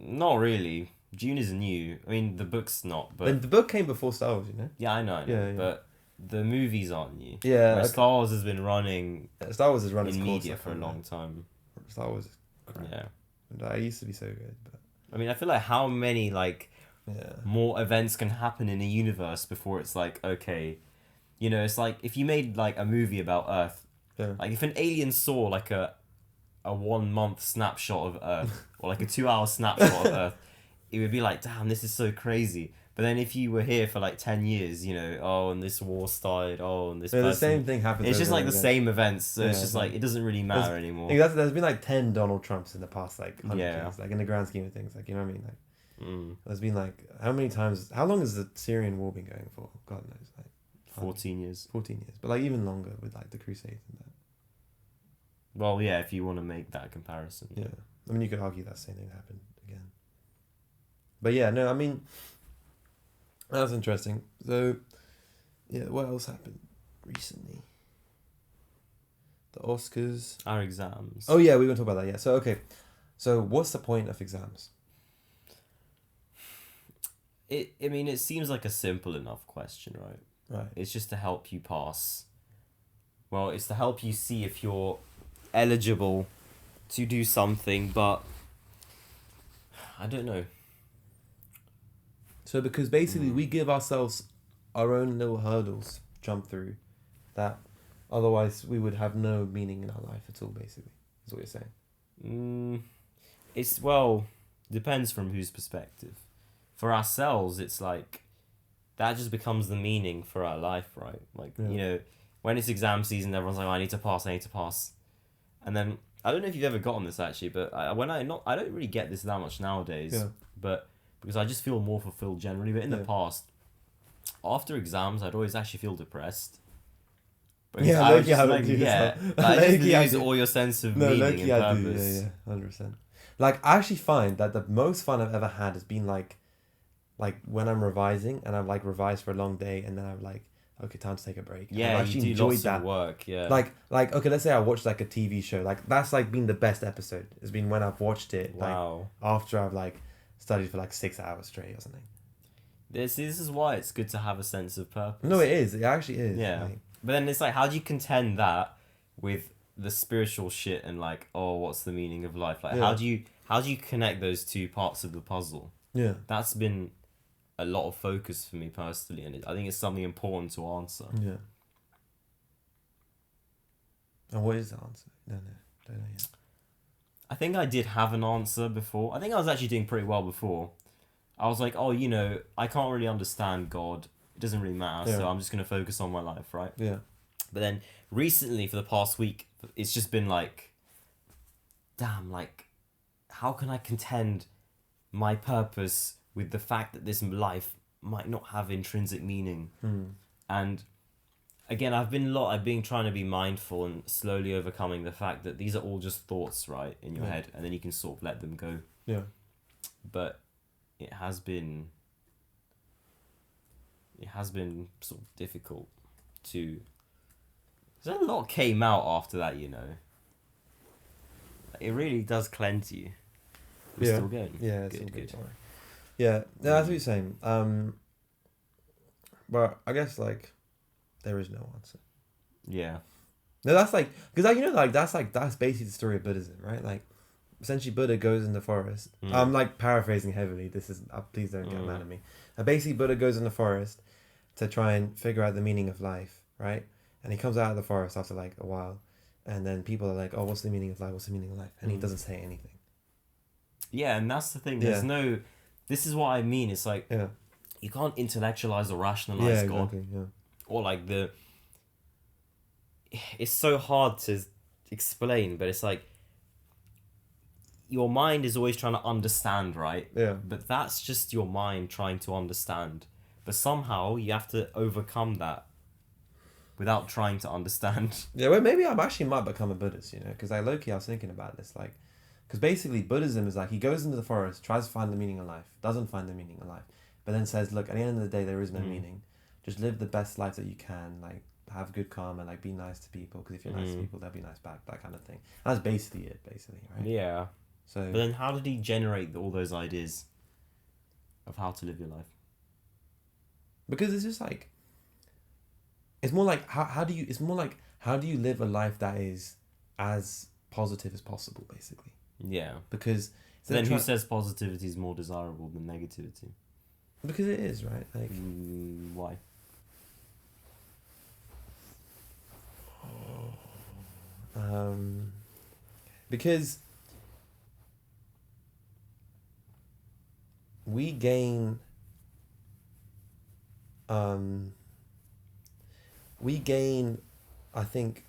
Not really. Dune is new. I mean, the book's not, but the book came before Star Wars. You know. Yeah, I know. Yeah. But the movies aren't new. Yeah. Like, Star Wars has been running. Star Wars has run its in course media for a long time. Star Wars is crap. Yeah. It used to be so good, but. I mean, I feel like how many more events can happen in a universe before it's like, okay, it's like if you made like a movie about Earth, like if an alien saw like a 1 month snapshot of Earth or like a 2 hour snapshot of Earth, it would be like, damn, this is so crazy. But then if you were here for like 10 years, and this war started, and this person, the same thing happens. It's just like the same events, so it's just like it doesn't really matter anymore. There's been like 10 Donald Trumps in the past like 100 years, like in the grand scheme of things, like, you know what I mean? Like there's been like how long has the Syrian war been going for? God knows, like 14 years. 14 years, but like even longer with like the Crusades and that. Well, yeah, if you want to make that comparison. Yeah. I mean, you could argue that same thing happened again. But yeah, no, I mean, that's interesting. So, yeah, what else happened? recently? The Oscars. Our exams. Oh yeah, we were going to talk about that. Yeah. So okay. So what's the point of exams? I mean, it seems like a simple enough question, right? Right. It's just to help you pass. Well, it's to help you see if you're eligible to do something, but I don't know. So because basically we give ourselves our own little hurdles jump through that otherwise we would have no meaning in our life at all, basically. That's what you're saying. It's, well, depends from whose perspective. For ourselves, it's like, that just becomes the meaning for our life, right? Like, you know, when it's exam season, everyone's like, oh, I need to pass. And then, I don't know if you've ever gotten this actually, but I don't really get this that much nowadays, but because I just feel more fulfilled generally. But in the past, after exams, I'd always actually feel depressed. Because I would just lose all your sense of meaning and purpose. Yeah, 100%. Like, I actually find that the most fun I've ever had has been like when I'm revising and I've like revised for a long day and then I'm like, okay, time to take a break. Yeah, I've actually enjoyed that work. Yeah. Like okay, let's say I watched like a TV show. Like that's like been the best episode. It's been when I've watched it. Wow. Like after I've like studied for like 6 hours straight or something. This is why it's good to have a sense of purpose. No, it is. It actually is. Yeah. Like, but then it's like, how do you contend that with the spiritual shit and like, oh, what's the meaning of life? Like, how do you connect those two parts of the puzzle? Yeah. That's been a lot of focus for me personally, and I think it's something important to answer. Yeah. And what is the answer? Don't know yet. I think I did have an answer before. I think I was actually doing pretty well before. I was like, oh, you know, I can't really understand God. It doesn't really matter, so I'm just going to focus on my life, right? Yeah. But then recently, for the past week, it's just been like, damn, like, how can I contend my purpose with the fact that this life might not have intrinsic meaning? And again, I've been trying to be mindful and slowly overcoming the fact that these are all just thoughts, right, in your head, and then you can sort of let them go. Yeah. But it has been sort of difficult to... Because a lot came out after that, you know. It really does cleanse you. We're still going. Yeah, it's good. Yeah, that's what you're saying. But I guess like there is no answer. Yeah. No, that's like because you know that's basically the story of Buddhism, right? Like essentially Buddha goes in the forest. I'm like paraphrasing heavily. This is please don't get mad at me. Basically, Buddha goes in the forest to try and figure out the meaning of life, right? And he comes out of the forest after like a while, and then people are like, "Oh, what's the meaning of life? What's the meaning of life?" And he doesn't say anything. Yeah, and that's the thing. There's no. This is what I mean. It's like you can't intellectualize or rationalize God. Exactly, yeah. Or like it's so hard to explain, but it's like your mind is always trying to understand, right? Yeah. But that's just your mind trying to understand. But somehow you have to overcome that without trying to understand. Yeah, well, maybe I actually might become a Buddhist, you know, because like low-key I was thinking about this, like, because basically Buddhism is like he goes into the forest, tries to find the meaning of life, doesn't find the meaning of life, but then says, look, at the end of the day, there is no meaning. Just live the best life that you can, like, have good karma, like, be nice to people, because if you're nice to people, they'll be nice back, that kind of thing. That's basically it, right? Yeah. So. But then how did he generate all those ideas of how to live your life? Because it's just like, it's more like, how do you live a life that is as positive as possible, basically? Yeah. Because... So then who says positivity is more desirable than negativity? Because it is, right? Like, why? Because we gain I think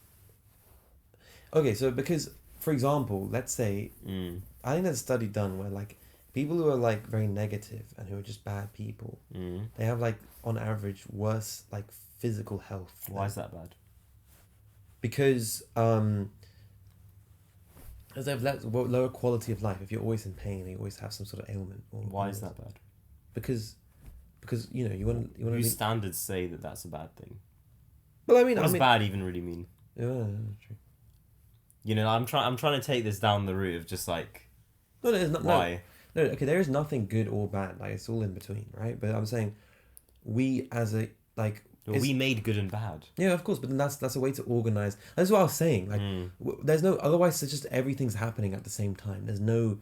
okay, so because for example, let's say I think there's a study done where like people who are like very negative and who are just bad people, they have like on average worse like physical health. Why is that bad? Because as they have lower quality of life. If you're always in pain, you always have some sort of ailment. Why is that bad? Because you know you want to. Whose standards say that that's a bad thing? Well, I mean, what does bad even really mean? Yeah, true. You know, I'm trying to take this down the route of just like. No, there's not. Why? No, okay. There is nothing good or bad. Like it's all in between, right? But I'm saying, we as a like. Well, we made good and bad. Yeah, of course, but then that's a way to organize. That's what I was saying. Like, there's no otherwise. It's just everything's happening at the same time. There's no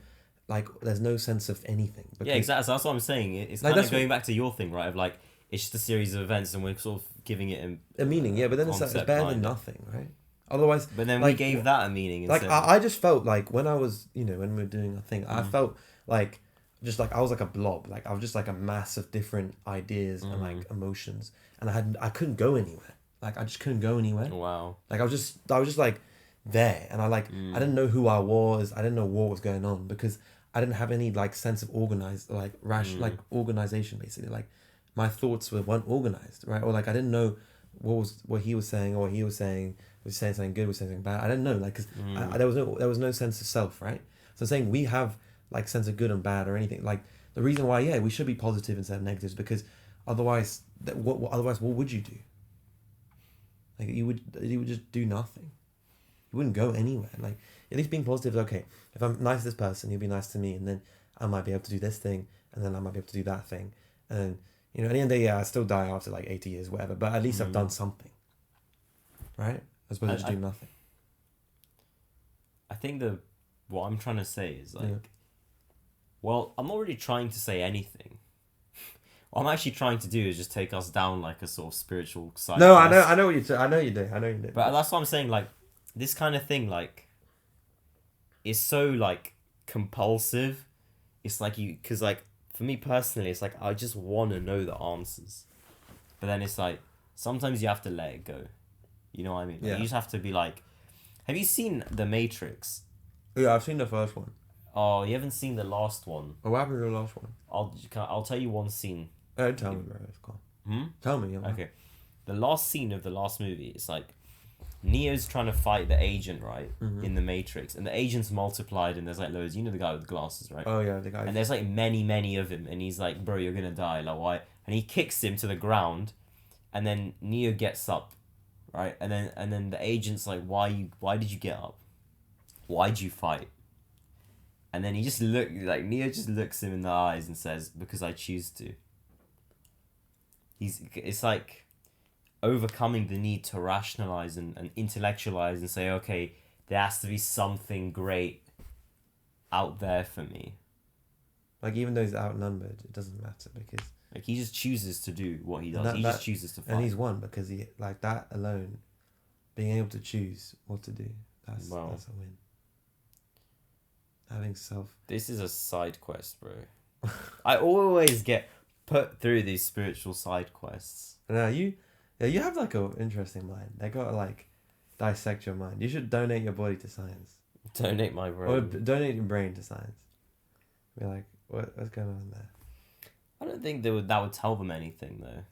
sense of anything. Yeah, exactly. So that's what I'm saying. It's like, kind of going back to your thing, right? Of like, it's just a series of events, and we're sort of giving it a meaning. Yeah, but then it's better than nothing, right? Otherwise, but then we gave that a meaning. Like I just felt like when I was, when we were doing a thing, I felt like just like I was like a blob. Like I was just like a mass of different ideas and like emotions, and I couldn't go anywhere. Like I just couldn't go anywhere. Wow. Like I was just like there, and I didn't know who I was. I didn't know what was going on because I didn't have any like sense of organized like like organization basically. Like my thoughts weren't organized, right? Or like I didn't know what he was saying or what he was saying. Was saying something good, was saying something bad. I didn't know, like, because there was no sense of self, right? So I'm saying we have like sense of good and bad or anything. Like the reason why, we should be positive instead of negatives because otherwise, what would you do? Like you would just do nothing. You wouldn't go anywhere. Like at least being positive is okay. If I'm nice to this person, he'll be nice to me, and then I might be able to do this thing, and then I might be able to do that thing, and then at the end of the day, I still die after like 80 years, whatever. But at least I've done something, right? As opposed to just doing nothing. I think what I'm trying to say is like, well, I'm not really trying to say anything. What I'm actually trying to do is just take us down like a sort of spiritual side. No, I know what I know you do. But that's what I'm saying. Like this kind of thing, like, is so like compulsive. It's like because like for me personally, it's like I just want to know the answers, but then it's like sometimes you have to let it go. You know what I mean? Like, you just have to be like, have you seen The Matrix? Yeah, I've seen the first one. Oh, you haven't seen the last one? Oh, what happened to the last one? I'll tell you one scene. Tell me, bro. It's cool. Tell me. Okay. The last scene of the last movie, it's like Neo's trying to fight the agent, right? In the Matrix. And the agent's multiplied and there's like loads. You know the guy with the glasses, right? Oh, yeah, the guy. And there's like many of him. And he's like, bro, you're going to die. Like, why? And he kicks him to the ground. And then Neo gets up. Right, and then the agent's like, why did you get up? Why'd you fight? And then Neo just looks him in the eyes and says, because I choose to. It's like overcoming the need to rationalize and intellectualize and say, okay, there has to be something great out there for me. Like even though he's outnumbered, it doesn't matter because. Like he just chooses to do what he does. He just chooses to fight. And he's won because he like that alone, being able to choose what to do. That's a win. Having self. This is a side quest, bro. I always get put through these spiritual side quests. No, you have like an interesting mind. They gotta like dissect your mind. You should donate your body to science. Donate my brain. Or donate your brain to science. Be like, what's going on there? I don't think that would tell them anything though.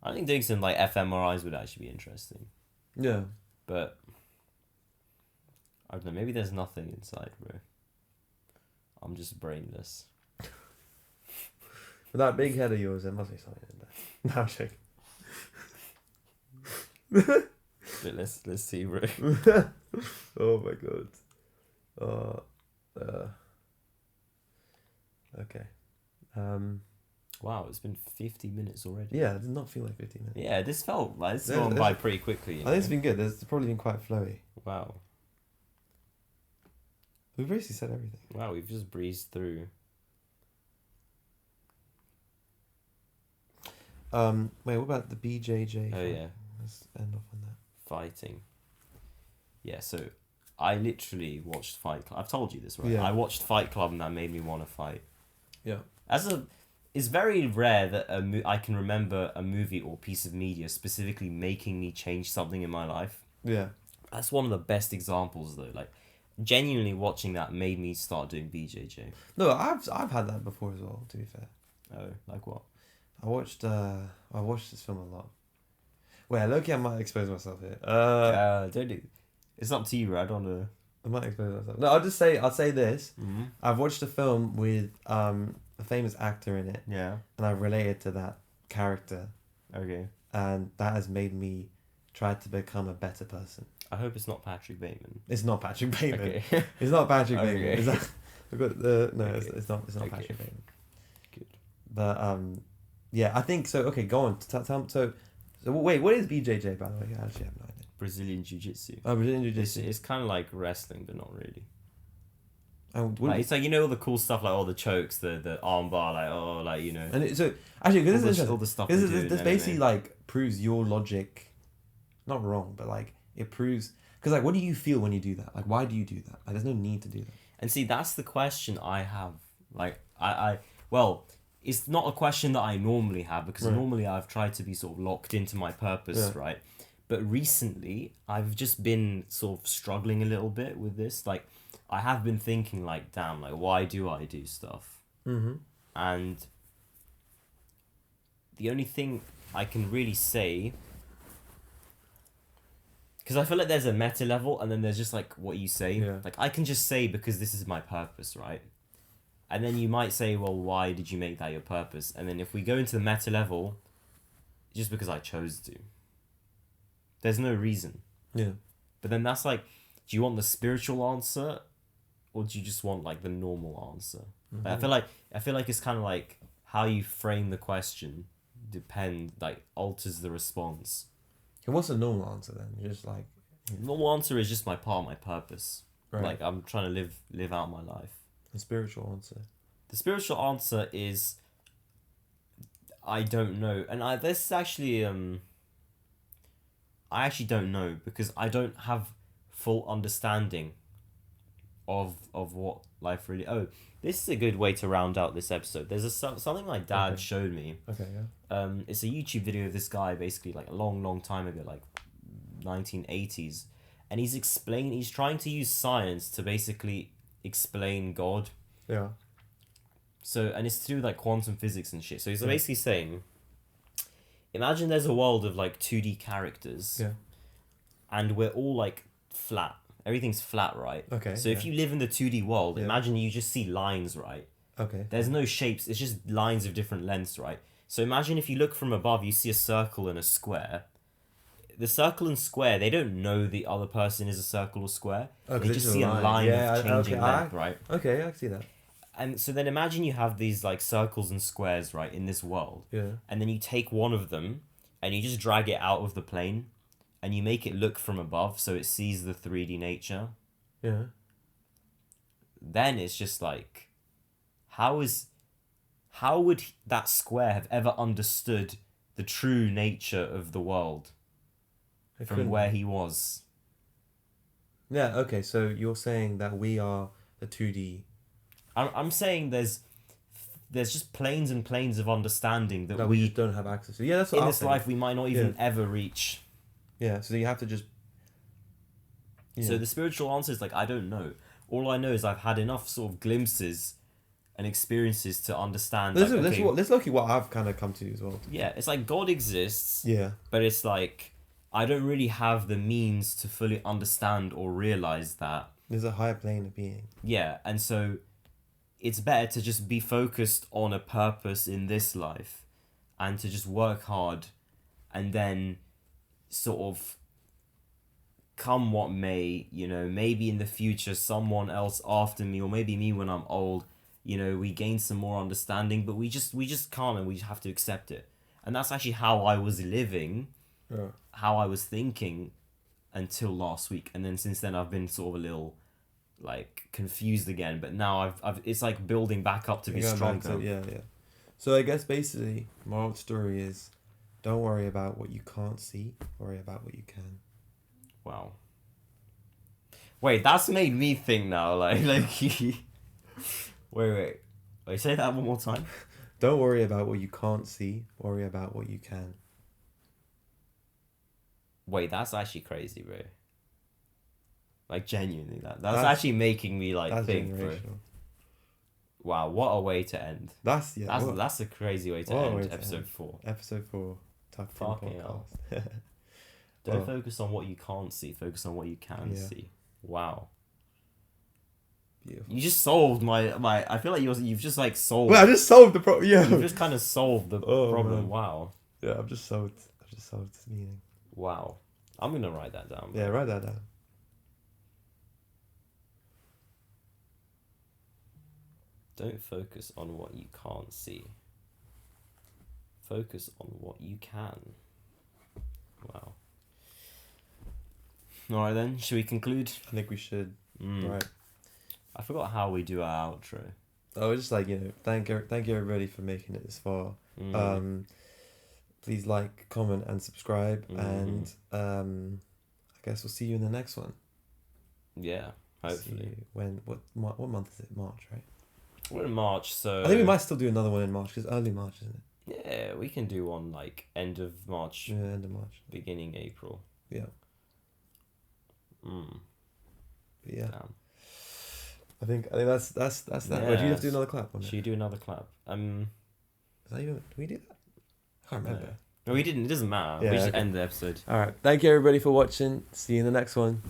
I think doing some like fMRIs would actually be interesting. Yeah. But I don't know, maybe there's nothing inside, bro. I'm just brainless. With that big head of yours, there must be something in there. No, I'm joking. But let's see, bro. Oh my god. Okay. Wow, it's been 50 minutes already. Yeah, it did not feel like 15 minutes. Yeah, this felt like it's gone by pretty quickly. I think it's been good. It's probably been quite flowy. Wow. We've basically said everything. Wow, we've just breezed through. Wait, what about the BJJ? Oh yeah. Let's end off on that. Fighting. Yeah, so I literally watched Fight Club. I've told you this, right? Yeah. I watched Fight Club and that made me want to fight. Yeah. It's very rare that I can remember a movie or piece of media specifically making me change something in my life. Yeah. That's one of the best examples, though. Like, genuinely watching that made me start doing BJJ. No, I've had that before as well. To be fair. Oh, like what? I watched this film a lot. Wait, low-key, I might expose myself here. Don't do. It's up to you, bro. I don't know. I might expose myself. No, I'll say this. Mm-hmm. I've watched a film with a famous actor in it. Yeah. And I've related to that character. Okay. and that has made me try to become a better person. I hope it's not Patrick Bateman. It's not Patrick Bateman. Okay. It's not Patrick Okay. Bateman. Is that? I've got the no. Okay. It's not Okay. Patrick Bateman. Good. But yeah, I think so. Okay, go on. So wait, what is BJJ, by the way? I actually have no idea. Brazilian Jiu-Jitsu. Oh, Brazilian Jiu-Jitsu. It's kind of like wrestling, but not really. Like, it's like, you know, all the cool stuff, like all the chokes, the arm bar, like, oh, like, you know. and so actually, because this is all the stuff. this basically like proves your logic, not wrong, but like it proves, because like, what do you feel when you do that? Like, why do you do that? Like, there's no need to do that. And see, that's the question I have. Like, well, it's not a question that I normally have, because normally I've tried to be sort of locked into my purpose, right? But recently, I've just been sort of struggling a little bit with this. Like, I have been thinking, like, damn, like, why do I do stuff? Mm-hmm. And the only thing I can really say, because I feel like there's a meta level, and then there's just like what you say. Yeah. Like, I can just say because this is my purpose, right? And then you might say, well, why did you make that your purpose? And then if we go into the meta level, just because I chose to. There's no reason. Yeah. But then that's like, do you want the spiritual answer, or do you just want like the normal answer? Mm-hmm. Like, I feel like it's kind of like how you frame the question alters the response. And what's the normal answer then? You're just like, Normal answer is just my purpose. right. Like, I'm trying to live out my life. The spiritual answer. The spiritual answer is, I don't know, and this actually I actually don't know, because I don't have full understanding of what life really. Oh, this is a good way to round out this episode. There's something my dad showed me. Okay, yeah. It's a YouTube video of this guy, basically like a long time ago, like 1980s, and he's trying to use science to basically explain God. Yeah. So, and it's to do with like quantum physics and shit. So he's basically saying, imagine there's a world of like 2D characters. Yeah. And we're all like flat. Everything's flat, right? Okay. So if you live in the 2D world, Yeah. imagine you just see lines, right? Okay. There's no shapes. It's just lines of different lengths, right? So imagine if you look from above, you see a circle and a square. The circle and square, they don't know the other person is a circle or square. Oh, they just see a line of changing length, right? Okay, I can see that. And so then imagine you have these like circles and squares, right, in this world. Yeah. And then you take one of them and you just drag it out of the plane and you make it look from above so it sees the 3D nature. Yeah. Then it's just like, how would that square have ever understood the true nature of the world from where he was? Yeah, okay, so you're saying that we are the 2D. I'm saying there's just planes and planes of understanding that we just don't have access to. Yeah, that's what in I'm this saying. life we might not even ever reach. Yeah, so you have to just. Yeah. So the spiritual answer is like, I don't know. All I know is I've had enough sort of glimpses and experiences to understand. Let's look at what I've kind of come to as well. Yeah, it's like God exists. Yeah. But it's like, I don't really have the means to fully understand or realize that. There's a higher plane of being. Yeah, and so it's better to just be focused on a purpose in this life and to just work hard, and then sort of come what may, you know, maybe in the future someone else after me, or maybe me when I'm old, you know, we gain some more understanding, but we just can't, and we have to accept it. And that's actually how I was living, how I was thinking until last week. And then since then I've been sort of a little like confused again, but now I've it's like building back up to be stronger. Yeah. So I guess basically moral of the story is, don't worry about what you can't see, worry about what you can. Wow. Wait, that's made me think now. Like wait. Say that one more time. Don't worry about what you can't see, worry about what you can. Wait, that's actually crazy, bro. Like, genuinely, that's actually making me like think, bro. Wow, what a way to end. That's a crazy way to end episode 4. Episode 4, TuckedInPodcast. Don't focus on what you can't see, focus on what you can see. Wow. Beautiful. You just solved my I feel like you've just like solved. Well, I just solved the problem. Yeah. You've just kind of solved the problem. Man. Wow. Yeah, I've just solved which is so meaning. Wow. I'm gonna write that down. Yeah, write that down. Don't focus on what you can't see. Focus on what you can. Wow. Alright then, should we conclude? I think we should. Right. I forgot how we do our outro. Oh, just like, thank you everybody for making it this far. Please like, comment, and subscribe, and I guess we'll see you in the next one. Yeah, hopefully. What month is it? March, right? We're in March, so I think we might still do another one in March because early March, isn't it? Yeah, we can do one like end of March. Yeah, end of March. Beginning April. Yeah. But yeah. Damn. I think that's that. Yeah. Or do you have to do another clap on it? Should you do another clap? Is that even? Do we do that? I can't remember. No, we didn't. It doesn't matter. Yeah, we just okay. end the episode. All right. Thank you everybody for watching. See you in the next one.